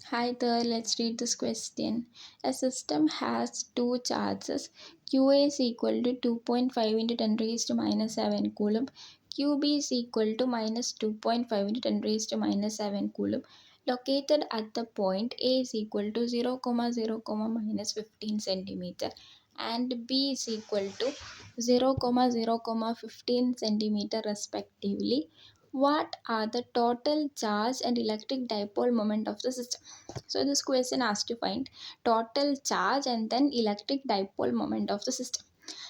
Hi there, let's read this question. A system has two charges. QA is equal to 2.5 into 10 raised to minus 7 coulomb. QB is equal to minus 2.5 into 10 raised to minus 7 coulomb. Located at the point A is equal to 0, 0, minus 15 centimeter and B is equal to 0, 0, 15 centimeter respectively. What are the total charge and electric dipole moment of the system? So this question has to find total charge and then electric dipole moment of the system.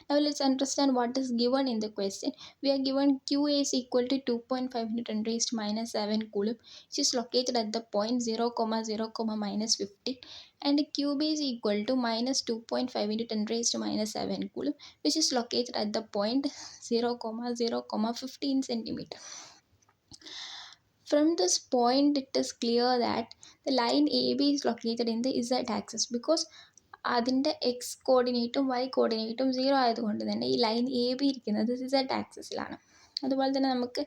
Now let's understand what is given in the question. We are given QA is equal to 2.5 into 10 raised to minus 7 coulomb, which is located at the point 0, 0, minus 50, and QB is equal to minus 2.5 into 10 raised to minus 7 coulomb, which is located at the point 0, 0, 15 centimeter. From this point, it is clear that the line AB is located in the Z axis because അതിൻ്റെ X കോർഡിനേറ്റും Y കോർഡിനേറ്റും zero ആയതുകൊണ്ട് തന്നെ ഈ line A B ഇരിക്കുന്നത് Z ആക്സിസിലാണ്. അതുപോലെ തന്നെ നമുക്ക്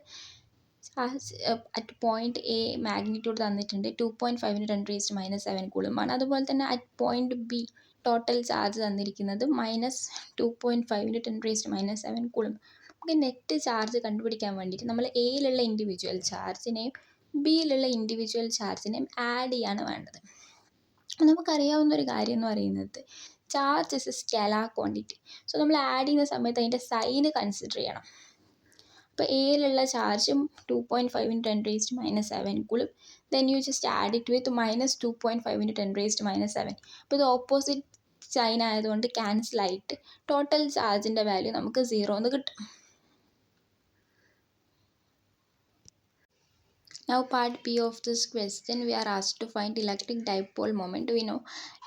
at point A magnitude തന്നിട്ടുണ്ട് 2.5 10 raised minus 7 കൂളുമാണ്. അതുപോലെ തന്നെ at point B total charge തന്നിരിക്കുന്നത് മൈനസ് 2.5 10 റേസ്റ്റ് മൈനസ് 7 കൂളും. നമുക്ക് നെറ്റ് ചാർജ് കണ്ടുപിടിക്കാൻ വേണ്ടിയിട്ട് നമ്മൾ എയിലുള്ള ഇൻഡിവിജ്വൽ ചാർജിനെയും ബിയിലുള്ള ഇൻഡിവിജ്വൽ ചാർജിനെയും ആഡ് ചെയ്യാണ് വേണ്ടത്. നമുക്കറിയാവുന്ന ഒരു കാര്യം എന്ന് പറയുന്നത് charge is A scalar quantity. So നമ്മൾ ആഡ് ചെയ്യുന്ന സമയത്ത് അതിൻ്റെ സൈന് കൺസിഡർ ചെയ്യണം. അപ്പോൾ എയിലുള്ള ചാർജും 2.5 ഇൻറ്റു 10 റേസ്റ്റ് മൈനസ് 7 കൂളും. Then you just add it with minus 2.5 into 10 raised minus 7. അപ്പോൾ ഇത് ഓപ്പോസിറ്റ് സൈൻ ആയതുകൊണ്ട് ക്യാൻസൽ ആയിട്ട് ടോട്ടൽ ചാർജിൻ്റെ വാല്യൂ നമുക്ക് 0 എന്ന് കിട്ടും. Now part B of this question, we are asked to find electric dipole moment. We know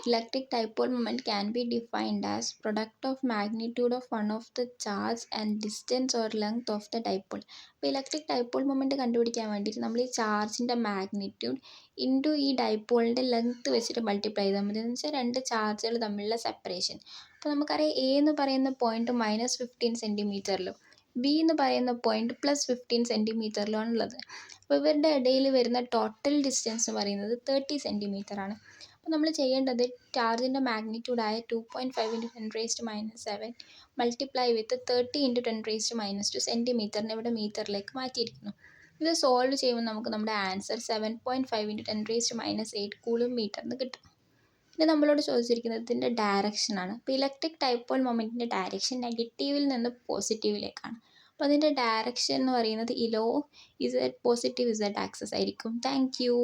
electric dipole moment can be defined as product of magnitude of one of the charge and distance or length of the dipole. അപ്പോൾ electric dipole moment കണ്ടുപിടിക്കാൻ വേണ്ടിയിട്ട് നമ്മൾ ഈ ചാർജിൻ്റെ magnitude into ഈ ഡൈപോളിൻ്റെ length വെച്ചിട്ട് multiply ചെയ്താൽ മതി. എന്ന് വെച്ചാൽ രണ്ട് ചാർജുകൾ തമ്മിലുള്ള സെപ്പറേഷൻ. അപ്പോൾ നമുക്കറിയാം എ എന്ന് പറയുന്ന പോയിൻറ്റ് മൈനസ് 15 സെൻറ്റിമീറ്ററിലും ബി എന്ന് പറയുന്ന പോയിൻറ്റ് പ്ലസ് 15 സെൻറ്റിമീറ്ററിലാണ് ഉള്ളത്. അപ്പോൾ ഇവരുടെ ഇടയിൽ വരുന്ന ടോട്ടൽ ഡിസ്റ്റൻസ് എന്ന് പറയുന്നത് 30 സെൻറ്റിമീറ്റർ ആണ്. അപ്പോൾ നമ്മൾ ചെയ്യേണ്ടത് ചാർജിൻ്റെ മാഗ്നിറ്റ്യൂഡായ 2.5 into 10 raised minus 7 multiply with 30 into 10 raised minus 2 സെൻറ്റിമീറ്ററിനെ ഇവിടെ മീറ്ററിലേക്ക് മാറ്റിയിരിക്കുന്നു. ഇത് സോൾവ് ചെയ്യുമ്പോൾ നമുക്ക് നമ്മുടെ ആൻസർ 7.5 ഇൻറ്റു 10 റേസ്റ്റ് മൈനസ് 8 കൂളും മീറ്ററിന് കിട്ടും. ഇത് നമ്മളോട് ചോദിച്ചിരിക്കുന്നത് ഇതിൻ്റെ ഡയറക്ഷനാണ്. അപ്പോൾ ഇലക്ട്രിക് ഡൈപോൾ മൊമെൻറ്റിൻ്റെ ഡയറക്ഷൻ നെഗറ്റീവിൽ നിന്ന് പോസിറ്റീവിലേക്കാണ്. അപ്പോൾ അതിൻ്റെ ഡയറക്ഷൻ എന്ന് പറയുന്നത് പോസിറ്റീവ് Z ആക്സസ് ആയിരിക്കും. Thank you.